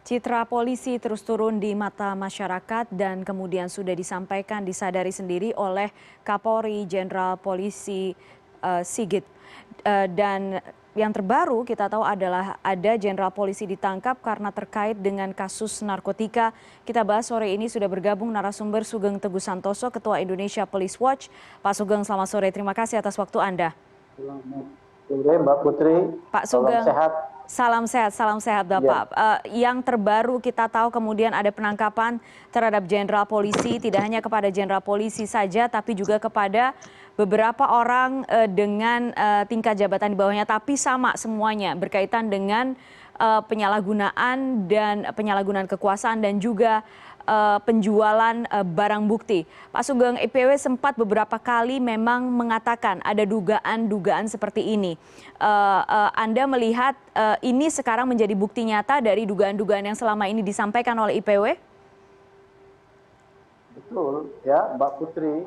Citra polisi terus turun di mata masyarakat dan kemudian sudah disampaikan disadari sendiri oleh Kapolri Jenderal Polisi Sigit. Dan yang terbaru kita tahu adalah ada Jenderal Polisi ditangkap karena terkait dengan kasus narkotika. Kita bahas sore ini sudah bergabung narasumber Sugeng Teguh Santoso, Ketua Indonesia Police Watch. Pak Sugeng, selamat sore. Terima kasih atas waktu Anda. Selamat sore Mbak Putri. Pak Sugeng. Salam sehat. Salam sehat Bapak. Yang terbaru kita tahu kemudian ada penangkapan terhadap Jenderal Polisi, tidak hanya kepada Jenderal Polisi saja, tapi juga kepada beberapa orang dengan tingkat jabatan di bawahnya, tapi sama semuanya berkaitan dengan penyalahgunaan kekuasaan dan juga penjualan barang bukti. Pak Sugeng, IPW sempat beberapa kali memang mengatakan ada dugaan-dugaan seperti ini. Anda melihat ini sekarang menjadi bukti nyata dari dugaan-dugaan yang selama ini disampaikan oleh IPW? Betul ya Mbak Putri.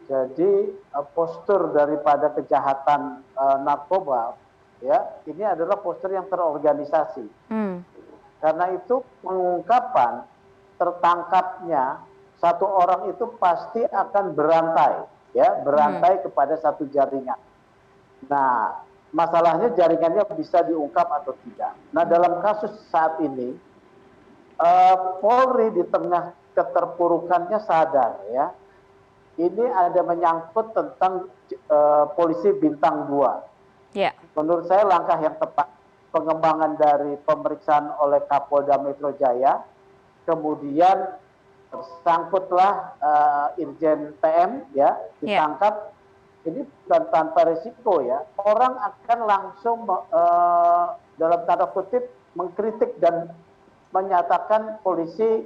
Jadi postur daripada kejahatan narkoba ya ini adalah postur yang terorganisasi. Karena itu pengungkapan tertangkapnya satu orang itu pasti akan berantai kepada satu jaringan. Nah, masalahnya jaringannya bisa diungkap atau tidak. Nah, dalam kasus saat ini Polri di tengah keterpurukannya sadar ya. Ini ada menyangkut tentang polisi bintang 2. Yeah. Menurut saya langkah yang tepat pengembangan dari pemeriksaan oleh Kapolda Metro Jaya, kemudian tersangkutlah Irjen PM ya ditangkap. Ini bukan tanpa risiko ya. Orang akan langsung dalam tanda kutip mengkritik dan menyatakan polisi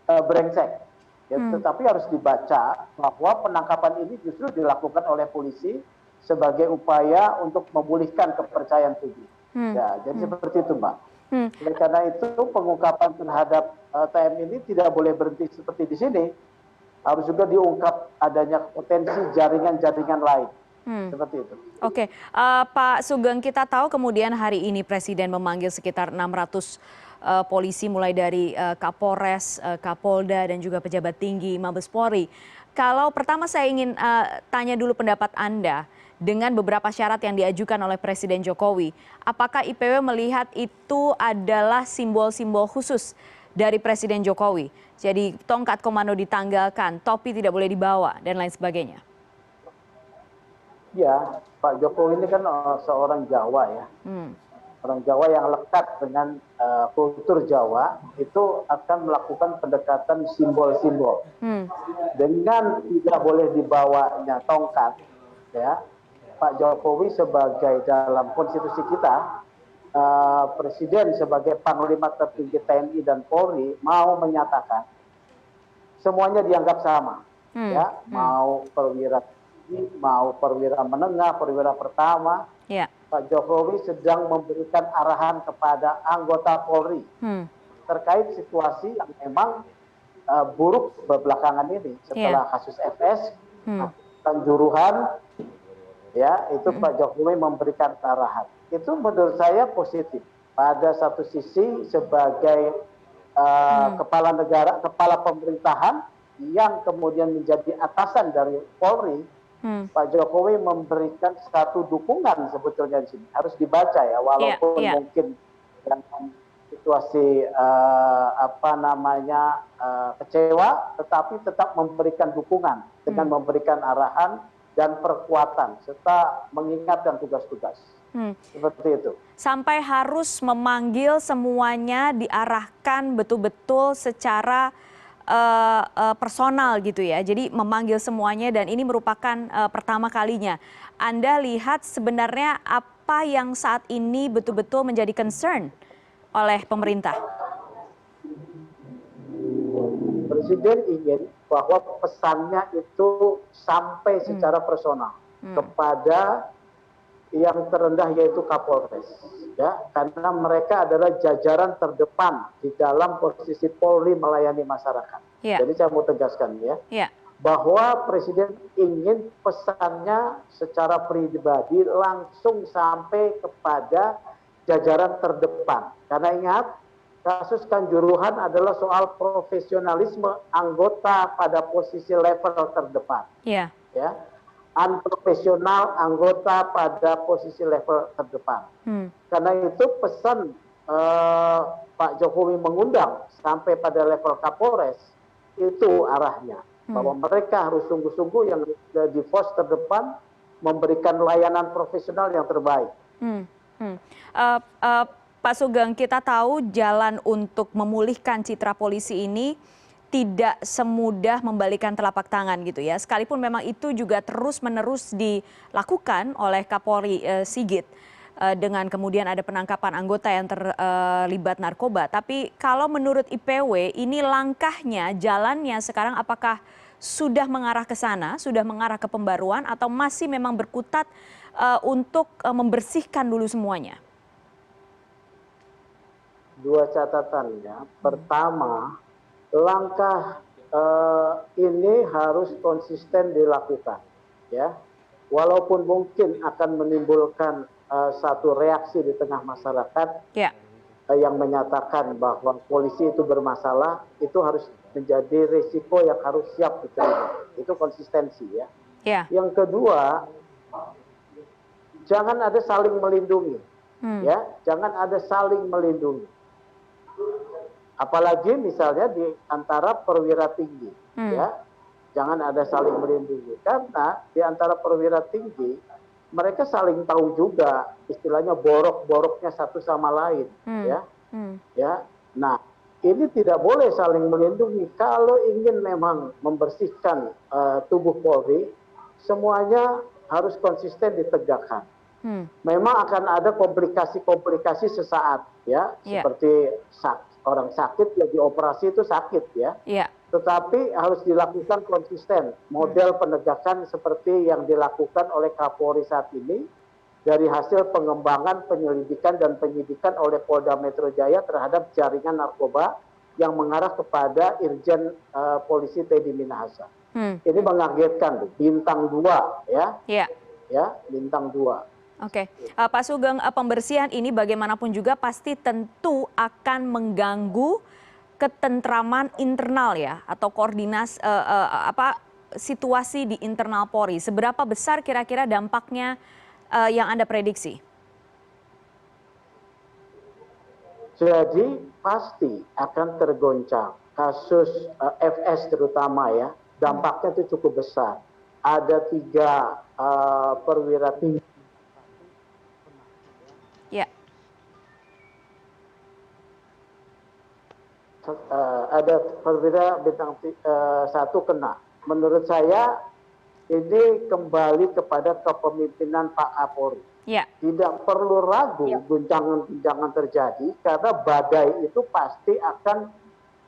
brengsek. Ya, tetapi harus dibaca bahwa penangkapan ini justru dilakukan oleh polisi sebagai upaya untuk memulihkan kepercayaan publik. Ya, jadi seperti itu, Mbak. Oleh karena itu pengungkapan terhadap TM ini tidak boleh berhenti seperti di sini, harus juga diungkap adanya potensi jaringan-jaringan lain. Seperti itu. Oke, Pak Sugeng, kita tahu kemudian hari ini Presiden memanggil sekitar 600 polisi mulai dari Kapolres, Kapolda dan juga pejabat tinggi Mabes Polri. Kalau pertama saya ingin tanya dulu pendapat Anda dengan beberapa syarat yang diajukan oleh Presiden Jokowi. Apakah IPW melihat itu adalah simbol-simbol khusus dari Presiden Jokowi? Jadi tongkat komando ditanggalkan, topi tidak boleh dibawa dan lain sebagainya. Ya, Pak Jokowi ini kan seorang Jawa ya. Orang Jawa yang lekat dengan kultur Jawa itu akan melakukan pendekatan simbol-simbol. Dengan tidak boleh dibawanya tongkat, ya, Pak Jokowi sebagai dalam konstitusi kita, Presiden sebagai Panglima tertinggi TNI dan Polri mau menyatakan semuanya dianggap sama, ya, mau perwira tinggi, mau perwira menengah, perwira pertama. Pak Jokowi sedang memberikan arahan kepada anggota Polri terkait situasi yang memang buruk belakangan ini setelah kasus FS, Kanjuruhan, ya itu Pak Jokowi memberikan arahan. Itu menurut saya positif. Pada satu sisi sebagai kepala negara, kepala pemerintahan yang kemudian menjadi atasan dari Polri. Pak Jokowi memberikan satu dukungan sebetulnya di sini. Harus dibaca ya, walaupun mungkin dalam situasi kecewa, tetapi tetap memberikan dukungan dengan memberikan arahan dan perkuatan serta mengingatkan tugas-tugas. Seperti itu. Sampai harus memanggil semuanya, diarahkan betul-betul secara personal gitu ya. Jadi memanggil semuanya dan ini merupakan pertama kalinya. Anda lihat sebenarnya apa yang saat ini betul-betul menjadi concern oleh pemerintah? Presiden ingin bahwa pesannya itu sampai secara personal kepada yang terendah yaitu Kapolres. Ya, karena mereka adalah jajaran terdepan di dalam posisi Polri melayani masyarakat. Jadi saya mau tegaskan ya, bahwa Presiden ingin pesannya secara pribadi langsung sampai kepada jajaran terdepan. Karena ingat, kasus Kanjuruhan adalah soal profesionalisme anggota pada posisi level terdepan. Iya. Ya, unprofesional anggota pada posisi level terdepan. Karena itu pesan Pak Jokowi mengundang sampai pada level Kapolres, itu arahnya. Bahwa mereka harus sungguh-sungguh yang di pos terdepan memberikan layanan profesional yang terbaik. Pak Sugeng, kita tahu jalan untuk memulihkan citra polisi ini tidak semudah membalikan telapak tangan gitu ya. Sekalipun memang itu juga terus-menerus dilakukan oleh Kapolri Sigit dengan kemudian ada penangkapan anggota yang terlibat narkoba. Tapi kalau menurut IPW ini langkahnya, jalannya sekarang apakah sudah mengarah ke sana, sudah mengarah ke pembaruan atau masih memang berkutat untuk membersihkan dulu semuanya? Dua catatannya. Pertama, langkah ini harus konsisten dilakukan, ya. Walaupun mungkin akan menimbulkan satu reaksi di tengah masyarakat yang menyatakan bahwa polisi itu bermasalah, itu harus menjadi risiko yang harus siap diterima. Itu konsistensi, ya. Yang kedua, jangan ada saling melindungi, ya. Jangan ada saling melindungi. Apalagi misalnya di antara perwira tinggi, ya, jangan ada saling melindungi. Karena di antara perwira tinggi, mereka saling tahu juga, istilahnya borok-boroknya satu sama lain, ya. Nah, ini tidak boleh saling melindungi. Kalau ingin memang membersihkan tubuh Polri, semuanya harus konsisten ditegakkan. Memang akan ada komplikasi-komplikasi sesaat, ya, seperti orang sakit yang dioperasi itu sakit, ya. Tetapi harus dilakukan konsisten. Model penegakan seperti yang dilakukan oleh Kapolri saat ini dari hasil pengembangan, penyelidikan dan penyidikan oleh Polda Metro Jaya terhadap jaringan narkoba yang mengarah kepada Irjen Polisi Teddy Minahasa. Ini mengagetkan, bintang 2, ya. Ya, bintang 2. Oke, Pak Sugeng, pembersihan ini bagaimanapun juga pasti tentu akan mengganggu ketentraman internal ya, atau koordinasi situasi di internal Polri. Seberapa besar kira-kira dampaknya yang Anda prediksi? Jadi pasti akan tergoncang. Kasus FS terutama, ya, dampaknya itu cukup besar. Ada 3 perwira tinggi. Ada perwira bintang 1 kena. Menurut saya ini kembali kepada kepemimpinan Pak Kapolri. Tidak perlu ragu guncangan-guncangan terjadi karena badai itu pasti akan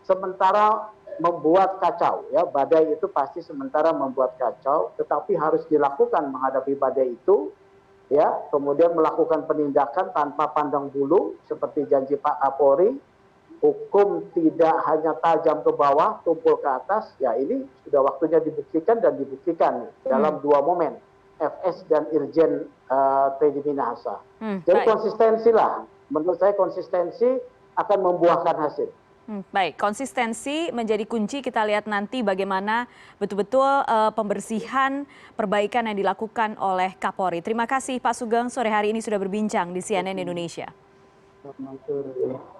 sementara membuat kacau, ya. Badai itu pasti sementara membuat kacau, tetapi harus dilakukan menghadapi badai itu, ya. Kemudian melakukan penindakan tanpa pandang bulu seperti janji Pak Kapolri. Hukum tidak hanya tajam ke bawah, tumpul ke atas. Ya, ini sudah waktunya dibuktikan dan dibuktikan dalam 2 momen, FS dan Irjen Teddy Minahasa. Jadi konsistensilah, menurut saya konsistensi akan membuahkan hasil. Baik, konsistensi menjadi kunci. Kita lihat nanti bagaimana betul-betul pembersihan, perbaikan yang dilakukan oleh Kapolri. Terima kasih Pak Sugeng, sore hari ini sudah berbincang di CNN Indonesia. Selamat sore.